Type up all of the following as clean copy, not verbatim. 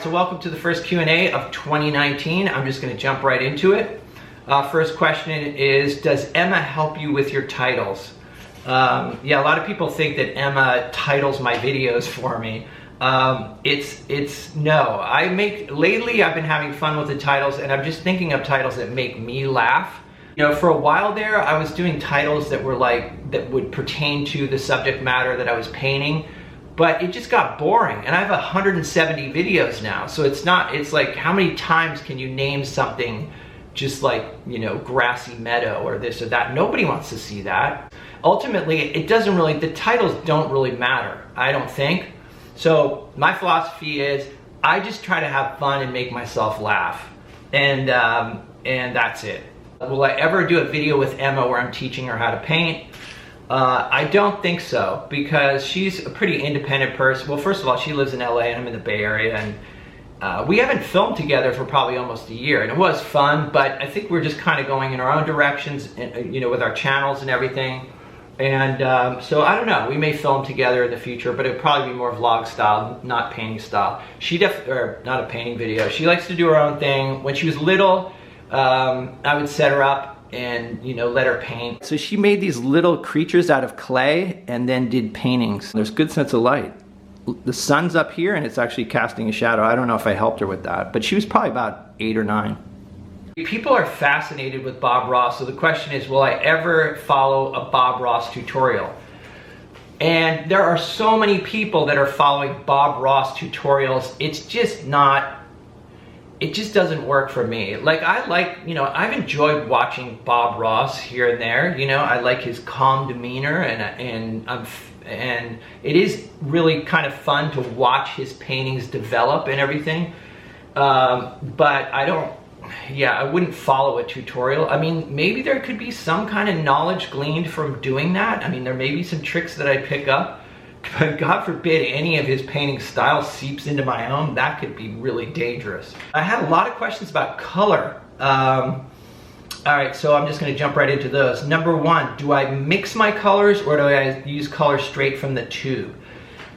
So welcome to the first Q&A of 2019. I'm just going to jump right into it. First question is, does Emma help you with your titles? Yeah, a lot of people think that Emma titles my videos for me. It's no. Lately I've been having fun with the titles, and I'm just thinking of titles that make me laugh. You know, for a while there, I was doing titles that were that would pertain to the subject matter that I was painting. But it just got boring, and I have 170 videos now, so it's like, how many times can you name something just like, you know, grassy meadow or this or that? Nobody wants to see that. Ultimately, the titles don't really matter, I don't think. So my philosophy is, I just try to have fun and make myself laugh, and that's it. Will I ever do a video with Emma where I'm teaching her how to paint? I don't think so, because she's a pretty independent person. Well, first of all, she lives in LA and I'm in the Bay Area, and we haven't filmed together for probably almost a year, and it was fun, but I think we're just kind of going in our own directions, you know, with our channels and everything. And so I don't know, we may film together in the future, but it'll probably be more vlog style, not painting style. Or not a painting video. She likes to do her own thing. When she was little, I would set her up and, you know, let her paint. So she made these little creatures out of clay and then did paintings. There's good sense of light. The sun's up here and it's actually casting a shadow. I don't know if I helped her with that, but she was probably about 8 or 9. People are fascinated with Bob Ross, so the question is, will I ever follow a Bob Ross tutorial? And there are so many people that are following Bob Ross tutorials, it's just not, it just doesn't work for me. Like, you know, I've enjoyed watching Bob Ross here and there. You know, I like his calm demeanor, and it is really kind of fun to watch his paintings develop and everything. But I wouldn't follow a tutorial. I mean, maybe there could be some kind of knowledge gleaned from doing that. I mean, there may be some tricks that I pick up. But God forbid any of his painting style seeps into my own. That could be really dangerous. I had a lot of questions about color. All right, so I'm just gonna jump right into those. Number one, do I mix my colors or do I use colors straight from the tube?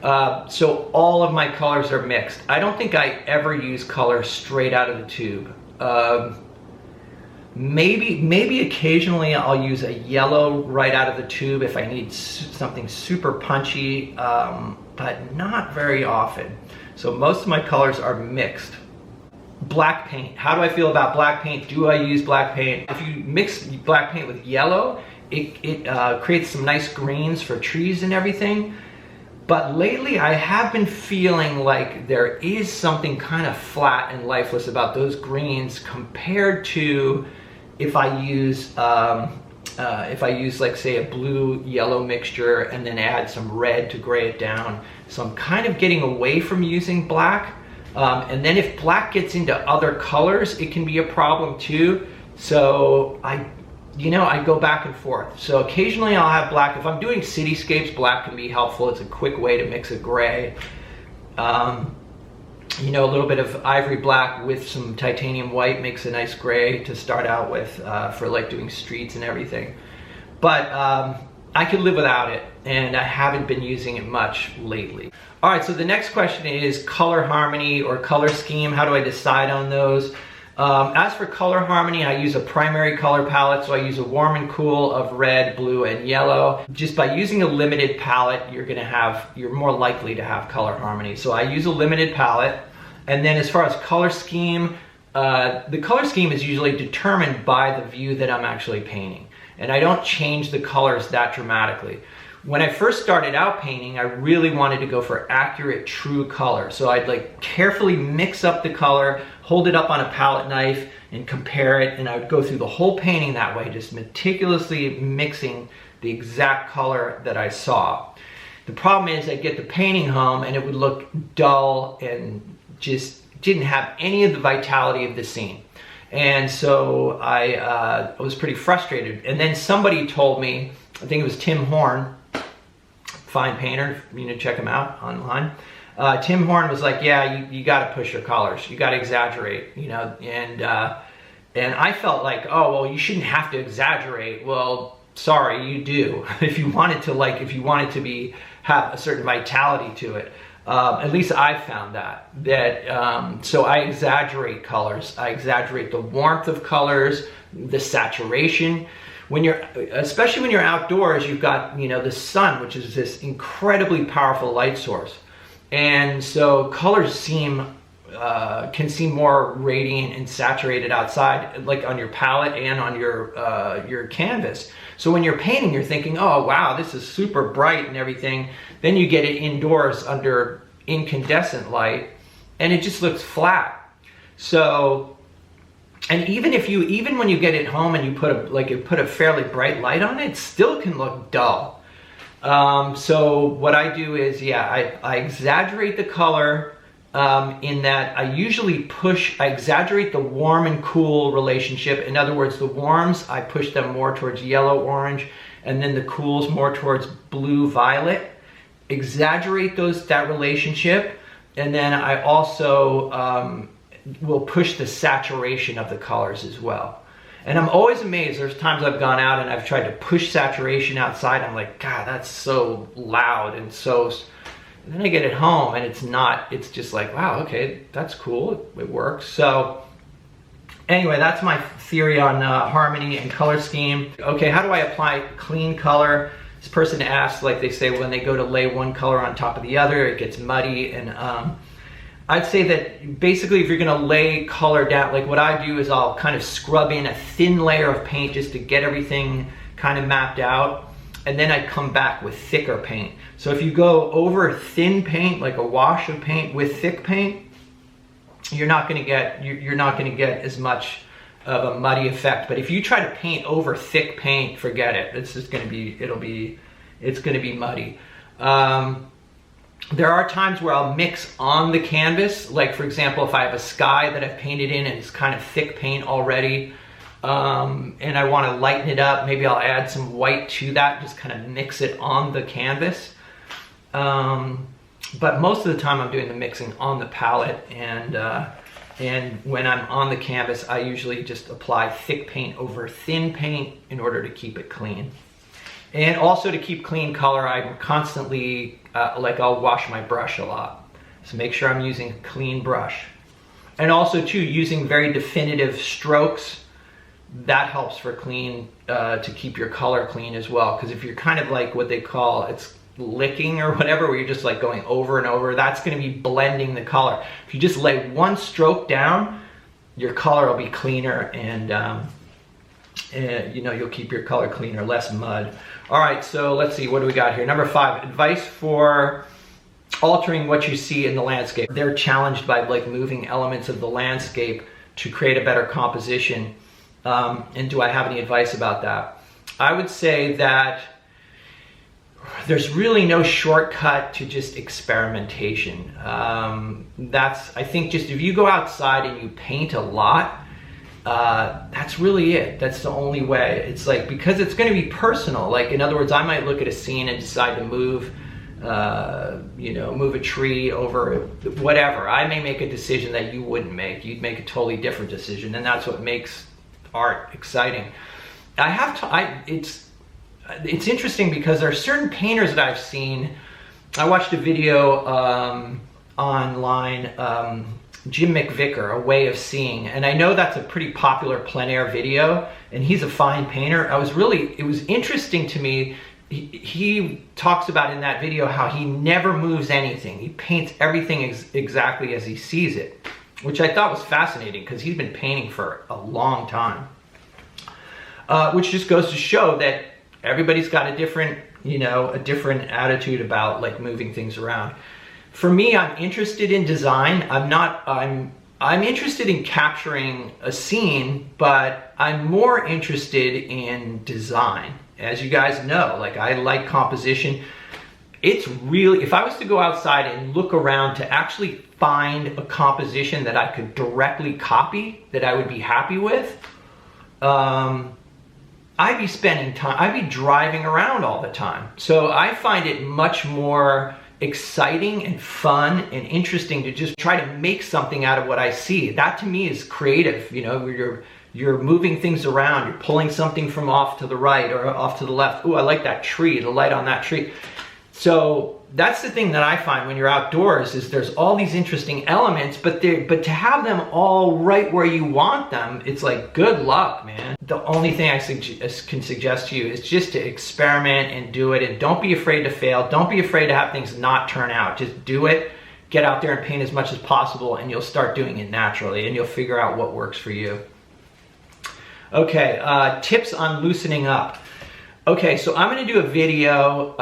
So all of my colors are mixed. I don't think I ever use color straight out of the tube. Maybe occasionally I'll use a yellow right out of the tube if I need something super punchy, but not very often. So most of my colors are mixed. Black paint. How do I feel about black paint? Do I use black paint? If you mix black paint with yellow, it creates some nice greens for trees and everything. But lately I have been feeling like there is something kind of flat and lifeless about those greens compared to if I use like, say, a blue yellow mixture and then add some red to gray it down. So I'm kind of getting away from using black. And then if black gets into other colors, it can be a problem too. So I go back and forth. So occasionally I'll have black. If I'm doing cityscapes, black can be helpful. It's a quick way to mix a gray. You know, a little bit of ivory black with some titanium white makes a nice gray to start out with for like doing streets and everything. But I can live without it, and I haven't been using it much lately. All right, so the next question is color harmony or color scheme. How do I decide on those? As for color harmony, I use a primary color palette, so I use a warm and cool of red, blue, and yellow. Just by using a limited palette, you're more likely to have color harmony. So I use a limited palette, and then as far as color scheme, the color scheme is usually determined by the view that I'm actually painting, and I don't change the colors that dramatically. When I first started out painting, I really wanted to go for accurate, true color. So I'd like carefully mix up the color, hold it up on a palette knife and compare it, and I would go through the whole painting that way, just meticulously mixing the exact color that I saw. The problem is I'd get the painting home and it would look dull and just didn't have any of the vitality of the scene. And so I was pretty frustrated. And then somebody told me, I think it was Tim Horn, fine painter, you know, check him out online. Tim Horn was like, yeah, you got to push your colors, you got to exaggerate, you know. And I felt like, oh well, you shouldn't have to exaggerate. Well, sorry, you do. If you wanted to have a certain vitality to it. At least I've found that so I exaggerate colors. I exaggerate the warmth of colors, the saturation. Especially when you're outdoors, you've got, you know, the sun, which is this incredibly powerful light source. And so colors can seem more radiant and saturated outside, like on your palette and on your canvas. So when you're painting, you're thinking, oh wow, this is super bright and everything. Then you get it indoors under incandescent light and it just looks flat. So, and even when you get it home and you put a fairly bright light on it, it still can look dull. So what I do is, I exaggerate the color in that I exaggerate the warm and cool relationship. In other words, the warms, I push them more towards yellow-orange, and then the cools more towards blue-violet. Exaggerate that relationship, and then I also will push the saturation of the colors as well. And I'm always amazed. There's times I've gone out and I've tried to push saturation outside. I'm like, God, that's so loud and so... And then I get it home and it's just like, wow, okay, that's cool, it works. So anyway, that's my theory on harmony and color scheme. Okay, how do I apply clean color? This person asked, like they say, when they go to lay one color on top of the other, it gets muddy. And I'd say that basically if you're gonna lay color down, like what I do is I'll kind of scrub in a thin layer of paint just to get everything kind of mapped out. And then I come back with thicker paint. So if you go over thin paint, like a wash of paint with thick paint, you're not gonna get as much of a muddy effect. But if you try to paint over thick paint, forget it. It's just gonna be, it's gonna be muddy. There are times where I'll mix on the canvas. Like for example, if I have a sky that I've painted in and it's kind of thick paint already, and I want to lighten it up, maybe I'll add some white to that, just kind of mix it on the canvas. But most of the time I'm doing the mixing on the palette, and when I'm on the canvas, I usually just apply thick paint over thin paint in order to keep it clean. And also to keep clean color, I'm constantly, I'll wash my brush a lot. So make sure I'm using a clean brush. And also too, using very definitive strokes, that helps for clean, to keep your color clean as well. Because if you're kind of like what they call, it's licking or whatever, where you're just like going over and over, that's gonna be blending the color. If you just lay one stroke down, your color will be cleaner, and you know, you'll keep your color cleaner, less mud. All right, so let's see, what do we got here? Number 5, advice for altering what you see in the landscape. They're challenged by like moving elements of the landscape to create a better composition. And do I have any advice about that? I would say that there's really no shortcut to just experimentation. I think just if you go outside and you paint a lot, that's really it. That's the only way. It's like, because it's going to be personal. Like, in other words, I might look at a scene and decide to move, move a tree over whatever. I may make a decision that you wouldn't make. You'd make a totally different decision, and that's what makes art exciting. It's interesting because there are certain painters that I've seen. I watched a video online, Jim McVicker, A Way of Seeing, and I know that's a pretty popular plein air video, and he's a fine painter. It was interesting to me. He talks about in that video how he never moves anything. He paints everything exactly as he sees it, which I thought was fascinating because he's been painting for a long time. Which just goes to show that everybody's got a different attitude about like moving things around. For me, I'm interested in design. I'm interested in capturing a scene, but I'm more interested in design. As you guys know, like, I like composition. It's really, if I was to go outside and look around to actually find a composition that I could directly copy, that I would be happy with, I'd be spending time, I'd be driving around all the time. So I find it much more exciting and fun and interesting to just try to make something out of what I see. That to me is creative, you know, where you're moving things around, you're pulling something from off to the right or off to the left. Ooh, I like that tree, the light on that tree. So that's the thing that I find when you're outdoors is there's all these interesting elements, but to have them all right where you want them, it's like, good luck, man. The only thing I can suggest to you is just to experiment and do it, and don't be afraid to fail. Don't be afraid to have things not turn out. Just do it, get out there and paint as much as possible, and you'll start doing it naturally, and you'll figure out what works for you. Okay, tips on loosening up. Okay, so I'm gonna do a video,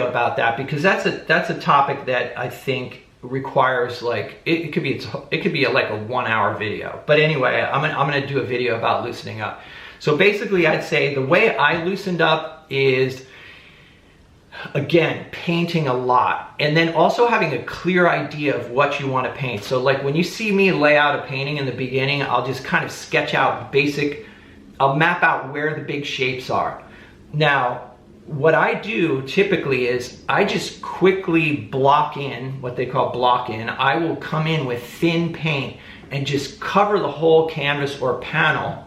about that, because that's a topic that I think requires, like, it could be like a 1-hour video. But anyway, I'm gonna do a video about loosening up. So basically, I'd say the way I loosened up is, again, painting a lot, and then also having a clear idea of what you want to paint. So like when you see me lay out a painting in the beginning, I'll just kind of sketch out I'll map out where the big shapes are. Now, what I do typically is I just quickly block in, what they call block in. I will come in with thin paint and just cover the whole canvas or panel,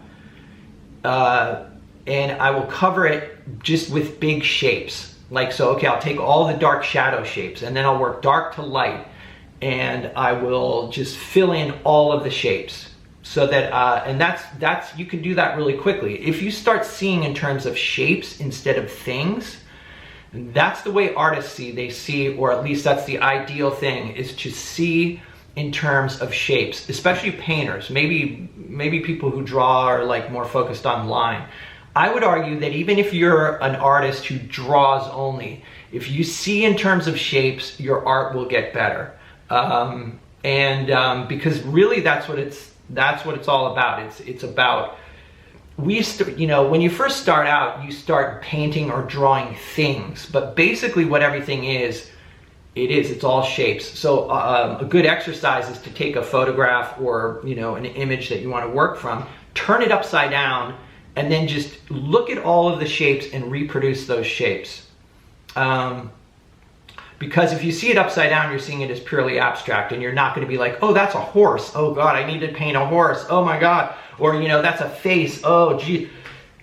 and I will cover it just with big shapes. Like, so, okay, I'll take all the dark shadow shapes, and then I'll work dark to light, and I will just fill in all of the shapes. So that, and that's, you can do that really quickly. If you start seeing in terms of shapes instead of things, that's the way artists see. They see, or at least that's the ideal thing, is to see in terms of shapes, especially painters. Maybe people who draw are like more focused on line. I would argue that even if you're an artist who draws only, if you see in terms of shapes, your art will get better. Because really that's what it's all about. It's about, you know, when you first start out, you start painting or drawing things, but basically what everything is, it's all shapes. So a good exercise is to take a photograph or, you know, an image that you want to work from, turn it upside down, and then just look at all of the shapes and reproduce those shapes. Because if you see it upside down, you're seeing it as purely abstract, and you're not going to be like, oh, that's a horse. Oh God, I need to paint a horse. Oh my God. Or, you know, that's a face. Oh gee.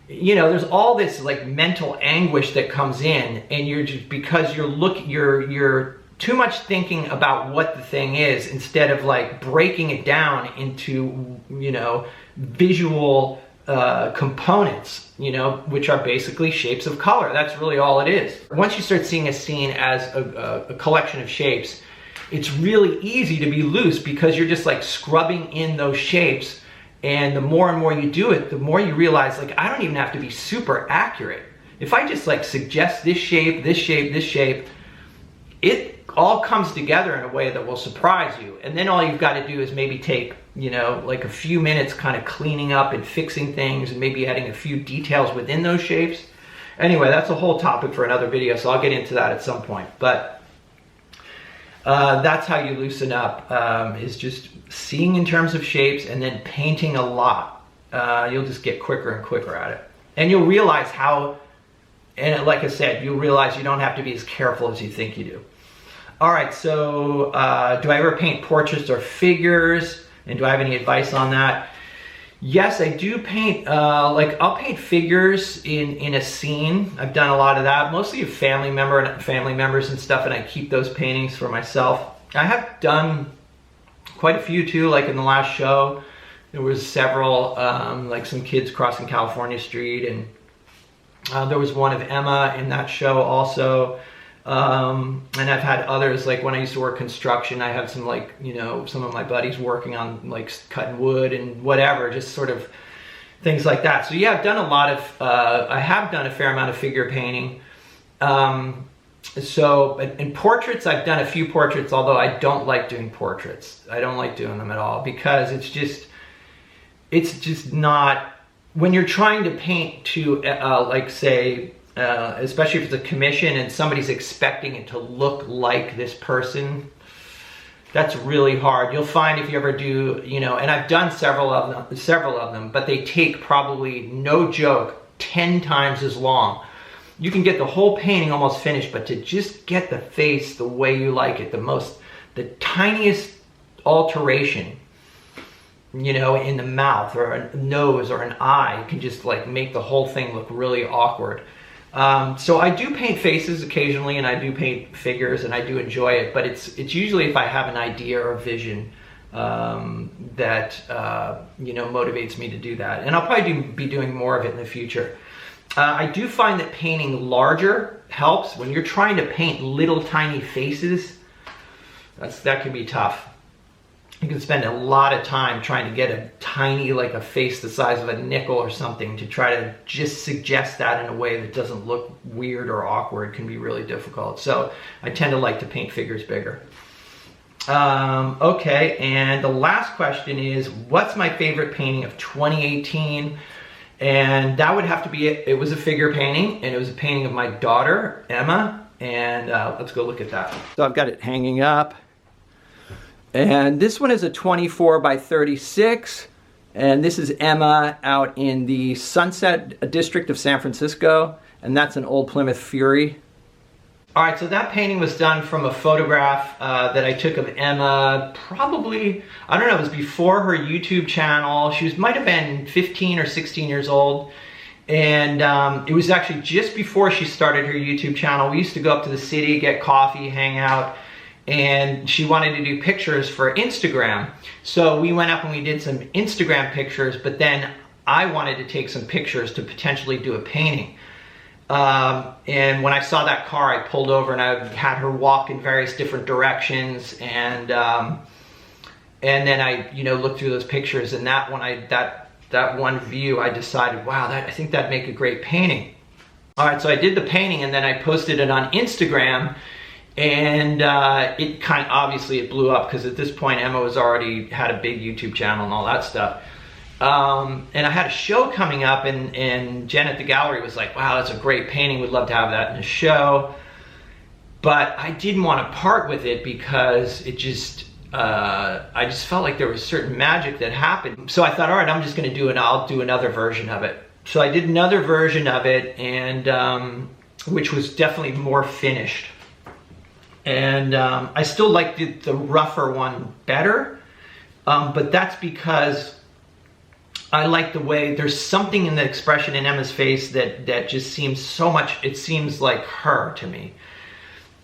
You know, there's all this like mental anguish that comes in, and you're just, because you're too much thinking about what the thing is instead of like breaking it down into, you know, visual components, you know, which are basically shapes of color. That's really all it is. Once you start seeing a scene as a collection of shapes, it's really easy to be loose because you're just like scrubbing in those shapes, and the more and more you do it, the more you realize, like, I don't even have to be super accurate. If I just like suggest this shape, this shape, this shape, it all comes together in a way that will surprise you. And then all you've got to do is maybe take, you know, like a few minutes kind of cleaning up and fixing things, and maybe adding a few details within those shapes. Anyway, that's a whole topic for another video, so I'll get into that at some point. But that's how you loosen up, is just seeing in terms of shapes and then painting a lot. You'll just get quicker and quicker at it. And you'll realize how, and like I said, you'll realize you don't have to be as careful as you think you do. All right, so do I ever paint portraits or figures? And do I have any advice on that? Yes, I do paint, like I'll paint figures in a scene. I've done a lot of that, mostly of family members and stuff, and I keep those paintings for myself. I have done quite a few too, like in the last show, there was several, like some kids crossing California Street, and there was one of Emma in that show also. And I've had others, like when I used to work construction, I had some, like, you know, some of my buddies working on like cutting wood and whatever, just sort of things like that. So yeah, I've done a lot of, I have done a fair amount of figure painting. So in portraits, I've done a few portraits, although I don't like doing portraits. I don't like doing them at all, because it's just not, when you're trying to paint to, like say, especially if it's a commission and somebody's expecting it to look like this person, that's really hard. You'll find if you ever do, you know, and I've done several of them, but they take probably, no joke, 10 times as long. You can get the whole painting almost finished, but to just get the face the way you like it, the tiniest alteration, you know, in the mouth or a nose or an eye can just like make the whole thing look really awkward. So I do paint faces occasionally, and I do paint figures, and I do enjoy it, but it's usually if I have an idea or vision that you know, motivates me to do that. And I'll probably be doing more of it in the future. I do find that painting larger helps. When you're trying to paint little tiny faces, that can be tough. You can spend a lot of time trying to get a tiny, like a face the size of a nickel or something, to try to just suggest that in a way that doesn't look weird or awkward. Can be really difficult. So I tend to like to paint figures bigger. Okay, and the last question is, what's my favorite painting of 2018? And that would have to be, it was a figure painting, and it was a painting of my daughter, Emma, and let's go look at that. So I've got it hanging up. And this one is a 24 by 36, and this is Emma out in the Sunset District of San Francisco, and that's an old Plymouth Fury. All right, so that painting was done from a photograph that I took of Emma, probably, I don't know, it was before her YouTube channel. She might have been 15 or 16 years old, and it was actually just before she started her YouTube channel. We used to go up to the city, get coffee, hang out, and she wanted to do pictures for Instagram. So we went up and we did some Instagram pictures, but then I wanted to take some pictures to potentially do a painting. And when I saw that car, I pulled over and I had her walk in various different directions, and then I, you know, looked through those pictures, and that one view, I decided, wow, I think that'd make a great painting. All right, so I did the painting, and then I posted it on Instagram. And it kind of, obviously it blew up, because at this point Emma was already had a big YouTube channel and all that stuff. And I had a show coming up, and Jen at the gallery was like, wow, that's a great painting, we'd love to have that in the show. But I didn't want to part with it, because it just, I just felt like there was certain magic that happened. So I thought, all right, I'm just going to do it, I'll do another version of it. So I did another version of it, and which was definitely more finished. And I still like the rougher one better, but that's because I like the way, there's something in the expression in Emma's face that just seems so much, it seems like her to me.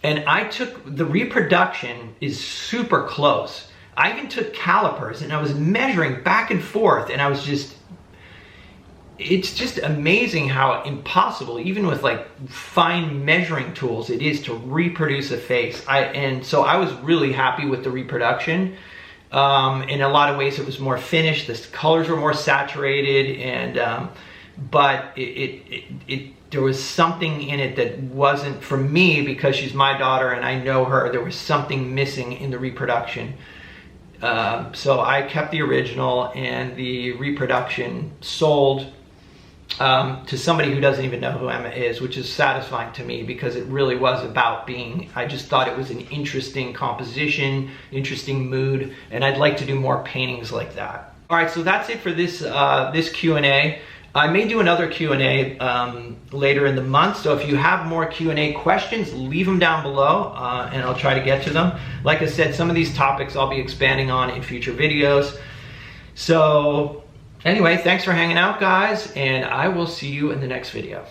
And I took, the reproduction is super close. I even took calipers and I was measuring back and forth, and I was just, it's just amazing how impossible, even with like fine measuring tools, it is to reproduce a face. And so I was really happy with the reproduction. In a lot of ways it was more finished, the colors were more saturated, and but there was something in it that wasn't, for me, because she's my daughter and I know her, there was something missing in the reproduction. So I kept the original, and the reproduction sold to somebody who doesn't even know who Emma is, which is satisfying to me, because it really was about being, I just thought it was an interesting composition, interesting mood, and I'd like to do more paintings like that. All right, so that's it for this this Q&A. I may do another Q&A later in the month, so if you have more Q&A questions, leave them down below, and I'll try to get to them. Like I said, some of these topics I'll be expanding on in future videos. So anyway, thanks for hanging out, guys, and I will see you in the next video.